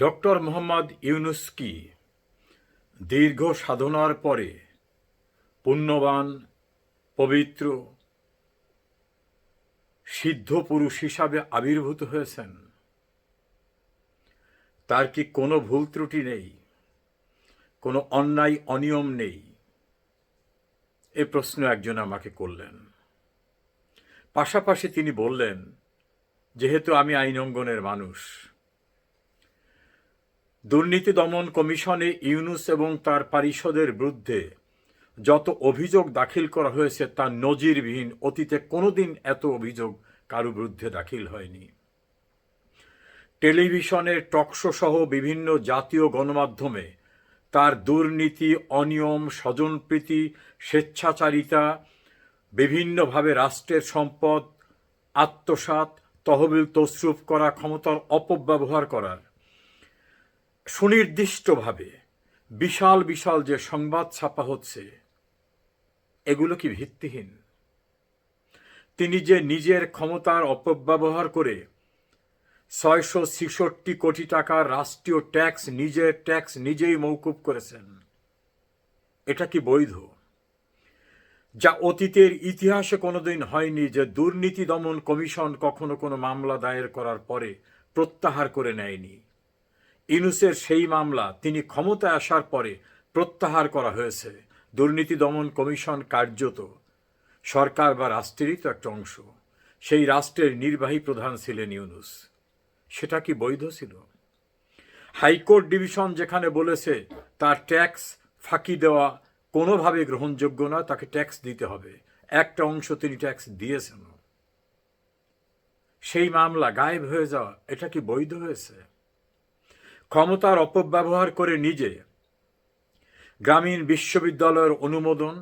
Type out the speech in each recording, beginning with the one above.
Doctor Mohammad Yunus কি দীর্ঘ সাধনার পরে পুণ্যবান, পবিত্র, সিদ্ধ পুরুষ হিসাবে আবির্ভূত হয়েছেন? তার কি কোনো ভুল ত্রুটি নেই, কোনো অন্যায় অনিয়ম নেই? এ প্রশ্ন একজন আমাকে করলেন। পাশাপাশি তিনি বললেন, যেহেতু আমি আইন অঙ্গনের মানুষ, দুর্নীতি দমন কমিশনে ইউনূস এবং তার পারিষদের বিরুদ্ধে যত অভিযোগ দাখিল করা হয়েছে তা নজিরবিহীন। অতীতে কোনোদিন এত অভিযোগ কারো বিরুদ্ধে দাখিল হয়নি। টেলিভিশনের টকশো সহ বিভিন্ন জাতীয় গণমাধ্যমে তার দুর্নীতি, অনিয়ম, স্বজনপ্রীতি, স্বেচ্ছাচারিতা, বিভিন্নভাবে রাষ্ট্রের সম্পদ আত্মসাৎ, তহবিল তছরূপ করা, ক্ষমতার অপব্যবহার করার সুনির্দিষ্টভাবে বিশাল বিশাল যে সংবাদ ছাপা হচ্ছে, এগুলো কি ভিত্তিহীন? তিনি যে নিজের ক্ষমতার অপব্যবহার করে 666 কোটি টাকার রাষ্ট্রীয় ট্যাক্স, নিজের ট্যাক্স নিজেই মওকুফ করেছেন, এটা কি বৈধ? যা অতীতের ইতিহাসে কোনোদিন হয়নি যে দুর্নীতি দমন কমিশন কখনো কোনো মামলা দায়ের করার পরে প্রত্যাহার করে নেয়নি। ইউনূসের সেই মামলা তিনি ক্ষমতায় আসার পরে প্রত্যাহার করা হয়েছে। দুর্নীতি দমন কমিশন কার্যত সরকার বা রাষ্ট্রেরই তো একটা অংশ। সেই রাষ্ট্রের নির্বাহী প্রধান ছিলেন ইউনূস। সেটা কি বৈধ ছিল? হাইকোর্ট ডিভিশন যেখানে বলেছে তার ট্যাক্স ফাঁকি দেওয়া কোনোভাবে গ্রহণযোগ্য না, তাকে ট্যাক্স দিতে হবে, একটা অংশ তিনি ট্যাক্স দিয়েছেন, সেই মামলা গায়েব হয়ে যাওয়া, এটা কি বৈধ হয়েছে? ক্ষমতার অপব্যবহার করে নিজে গ্রামীণ বিশ্ববিদ্যালয়ের অনুমোদন,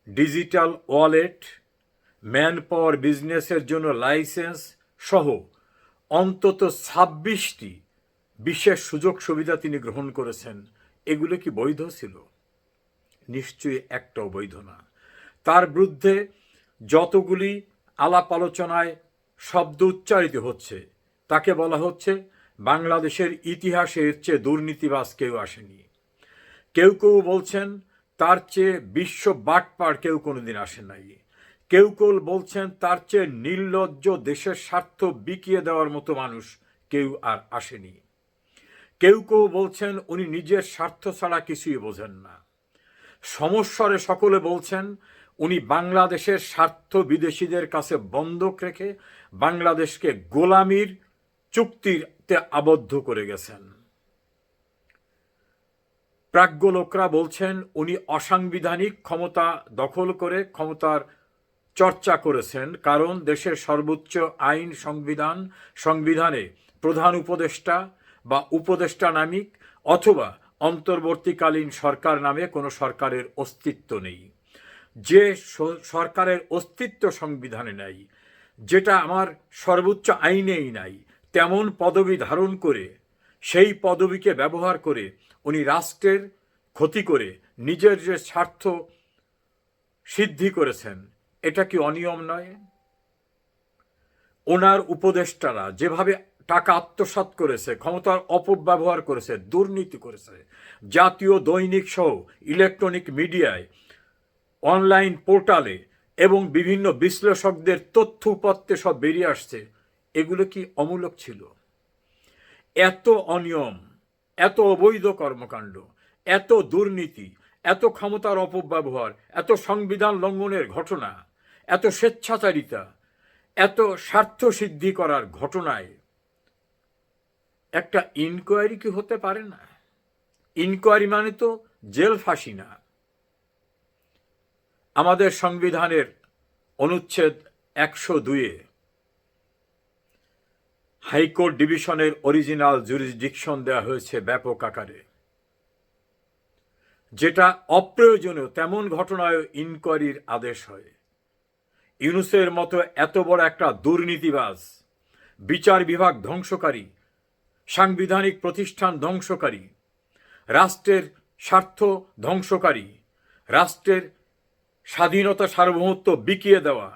ডিজিটাল ওয়ালেট, ম্যান পাওয়ার বিজনেসের জন্য লাইসেন্স সহ অন্তত 26টি বিশেষ সুযোগ সুবিধা তিনি গ্রহণ করেছেন। এগুলো কি বৈধ ছিল? নিশ্চয়ই একটাও বৈধ না। তার বিরুদ্ধে যতগুলি আলাপ আলোচনায় শব্দ উচ্চারিত হচ্ছে, তাকে বলা হচ্ছে বাংলাদেশের ইতিহাসে এর চেয়ে দুর্নীতিবাজ কেউ আসেনি। কেউ কেউ বলছেন তার চেয়ে বিশ্ব বাটপার কেউ কোনোদিন আসে নাই। কেউ কেউ বলছেন তার চেয়ে নির্লজ্জ, দেশের স্বার্থ বিকিয়ে দেওয়ার মতো মানুষ কেউ আর আসেনি। কেউ কেউ বলছেন উনি নিজের স্বার্থ ছাড়া কিছুই বোঝেন না। সমস্বরে সকলে বলছেন উনি বাংলাদেশের স্বার্থ বিদেশিদের কাছে বন্ধক রেখে বাংলাদেশকে গোলামির চুক্তিতে আবদ্ধ করে গেছেন। প্রাজ্ঞ লোকরা বলছেন উনি অসাংবিধানিক ক্ষমতা দখল করে ক্ষমতার চর্চা করেছেন, কারণ দেশের সর্বোচ্চ আইন সংবিধানে প্রধান উপদেষ্টা বা উপদেষ্টা নামিক অথবা অন্তর্বর্তীকালীন সরকার নামে কোনো সরকারের অস্তিত্ব নেই। যে সরকারের অস্তিত্ব সংবিধানে নাই, যেটা আমার সর্বোচ্চ আইনেই নাই, তেমন পদবি ধারণ করে সেই পদবিকে ব্যবহার করে উনি রাষ্ট্রের ক্ষতি করে নিজের যে স্বার্থ সিদ্ধি করেছেন, এটা কি অনিয়ম নয়? ওনার উপদেষ্টারা যেভাবে টাকা আত্মসাৎ করেছে, ক্ষমতার অপব্যবহার করেছে, দুর্নীতি করেছে, জাতীয় দৈনিক সহ ইলেকট্রনিক মিডিয়ায়, অনলাইন পোর্টালে এবং বিভিন্ন বিশ্লেষকদের তথ্য উপাত্তে সব বেরিয়ে আসছে, এগুলো কি অমূলক ছিল? এত অনিয়ম, এত অবৈধ কর্মকাণ্ড, এত দুর্নীতি, এত ক্ষমতার অপব্যবহার, এত সংবিধান লঙ্ঘনের ঘটনা, এত স্বেচ্ছাচারিতা, এত স্বার্থ সিদ্ধি করার ঘটনায় একটা ইনকোয়ারি কি হতে পারে না? ইনকোয়ারি মানে তো জেল ফাঁসি না। আমাদের সংবিধানের অনুচ্ছেদ 102-এ হাইকোর্ট ডিভিশনের অরিজিনাল জুরিসডিকশন দেওয়া হয়েছে ব্যাপক আকারে, যেটা অপ্রয়োজনীয় তেমন ঘটনায় ইনকোয়ারির আদেশ হয়। ইউনূসের মতো এত বড় একটা দুর্নীতিবাজ, বিচার বিভাগ ধ্বংসকারী, সাংবিধানিক প্রতিষ্ঠান ধ্বংসকারী, রাষ্ট্রের স্বার্থ ধ্বংসকারী, রাষ্ট্রের স্বাধীনতা সার্বভৌমত্ব বিকিয়ে দেওয়া,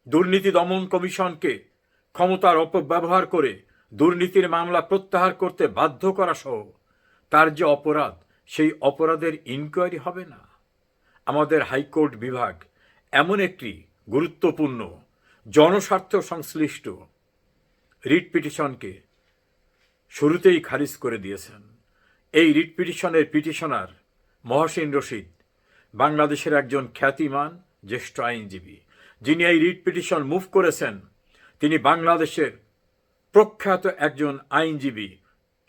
দুর্নীতি দমন কমিশনকে ক্ষমতার অপব্যবহার করে দুর্নীতির মামলা প্রত্যাহার করতে বাধ্য করা সহ তার যে অপরাধ, সেই অপরাধের ইনকোয়ারি হবে না? আমাদের হাইকোর্ট বিভাগ এমন একটি গুরুত্বপূর্ণ জনস্বার্থ সংশ্লিষ্ট রিট পিটিশনকে শুরুতেই খারিজ করে দিয়েছেন। এই রিট পিটিশনের পিটিশনার মহসিন রশিদ বাংলাদেশের একজন খ্যাতিমান জ্যেষ্ঠ আইনজীবী। যিনি এই রিট পিটিশন মুভ করেছেন, তিনি বাংলাদেশের প্রখ্যাত একজন আইনজীবী,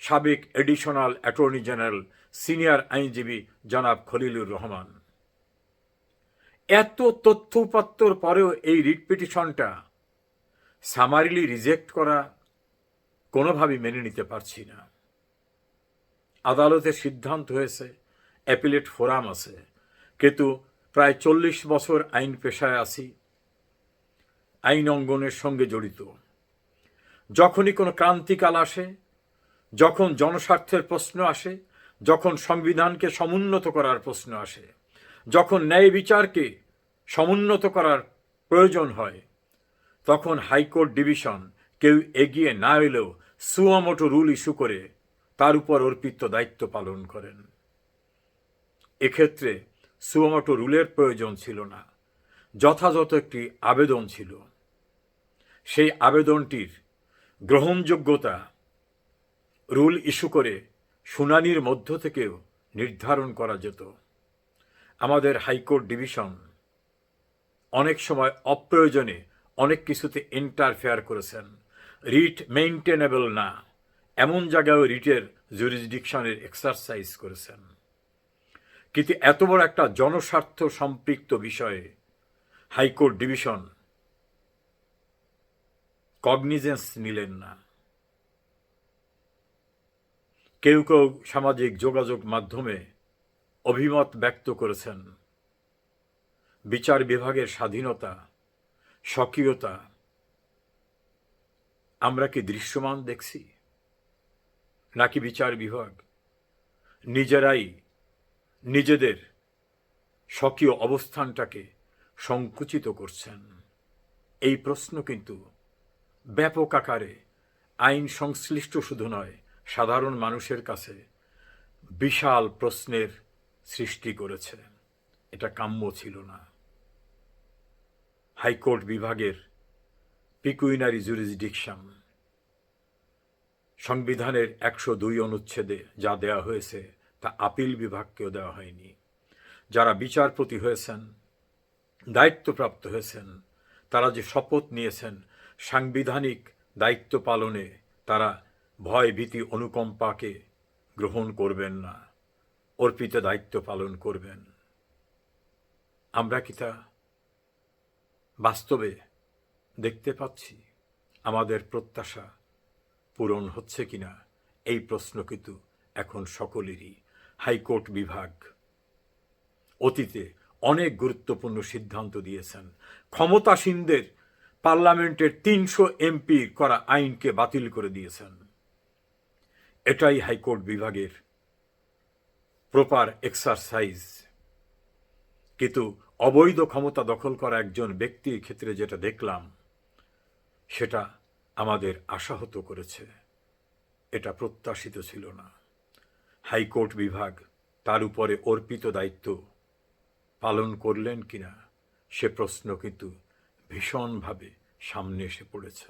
সাবেক এডিশনাল অ্যাটর্নি জেনারেল, সিনিয়র আইনজীবী জনাব খলিলুর রহমান। এত তথ্য উপাত্তর পরেও এই রিট পিটিশনটা সামারিলি রিজেক্ট করা কোনোভাবেই মেনে নিতে পারছি না। আদালতের সিদ্ধান্ত হয়েছে, অ্যাপিলেট ফোরাম আছে, কিন্তু প্রায় 40 বছর আইন পেশায় আছি, আইন অঙ্গনের সঙ্গে জড়িত। যখনই কোনো ক্রান্তিকাল আসে, যখন জনস্বার্থের প্রশ্ন আসে, যখন সংবিধানকে সমুন্নত করার প্রশ্ন আসে, যখন ন্যায় বিচারকে সমুন্নত করার প্রয়োজন হয়, তখন হাইকোর্ট ডিভিশন কেউ এগিয়ে না এলেও সুমোটো রুল ইস্যু করে তার উপর অর্পিত দায়িত্ব পালন করেন। এক্ষেত্রে সুমোটো রুলের প্রয়োজন ছিল না, যথাযথ একটি আবেদন ছিল। সেই আবেদনটির গ্রহণযোগ্যতা রুল ইস্যু করে শুনানির মধ্য থেকেও নির্ধারণ করা যেত। আমাদের হাইকোর্ট ডিভিশন অনেক সময় অপ্রয়োজনে অনেক কিছুতে ইন্টারফেয়ার করেছেন। রিট মেইনটেনেবল না এমন জায়গায় রিটের জুরিসডিকশনের এক্সারসাইজ করেছেন। কিন্তু এত বড় একটা জনস্বার্থ সম্পৃক্ত বিষয়ে হাইকোর্ট ডিভিশন কগনিজেন্স নিলেন না। কেউ কেউ সামাজিক যোগাযোগ মাধ্যমে অভিমত ব্যক্ত করেছেন, বিচার বিভাগের স্বাধীনতা, স্বকীয়তা আমরা কি দৃশ্যমান দেখছি, নাকি বিচার বিভাগ নিজেরাই নিজেদের স্বকীয় অবস্থানটাকে সংকুচিত করছেন? এই প্রশ্ন কিন্তু ব্যাপক আকারে আইন সংশ্লিষ্ট শুধু নয়, সাধারণ মানুষের কাছে বিশাল প্রশ্নের সৃষ্টি করেছে। এটা কাম্য ছিল না। হাইকোর্ট বিভাগের পিকুইনারি জুরিসডিকশন সংবিধানের 102 অনুচ্ছেদে যা দেওয়া হয়েছে তা আপিল বিভাগকেও দেওয়া হয়নি। যারা বিচারপতি হয়েছেন, দায়িত্বপ্রাপ্ত হয়েছেন, তারা যে শপথ নিয়েছেন সাংবিধানিক দায়িত্ব পালনে, তারা ভয় ভীতি অনুকম্পাকে গ্রহণ করবেন না, অর্পিত দায়িত্ব পালন করবেন। আমরা কি তা বাস্তবে দেখতে পাচ্ছি? আমাদের প্রত্যাশা পূরণ হচ্ছে কিনা, এই প্রশ্ন কিন্তু এখন সকলেরই। হাইকোর্ট বিভাগ অতীতে অনেক গুরুত্বপূর্ণ সিদ্ধান্ত দিয়েছেন। ক্ষমতাসীনদের পার্লামেন্টের 300 এমপি করা আইনকে বাতিল করে দিয়েছেন। এটাই হাইকোর্ট বিভাগের প্রপার এক্সারসাইজ। কিন্তু অবৈধ ক্ষমতা দখল করা একজন ব্যক্তির ক্ষেত্রে যেটা দেখলাম, সেটা আমাদের আশাহত করেছে। এটা প্রত্যাশিত ছিল না। হাইকোর্ট বিভাগ তার উপরে অর্পিত দায়িত্ব পালন করলেন কিনা, সে প্রশ্ন কিন্তু ভীষণভাবে সামনে এসে পড়েছে।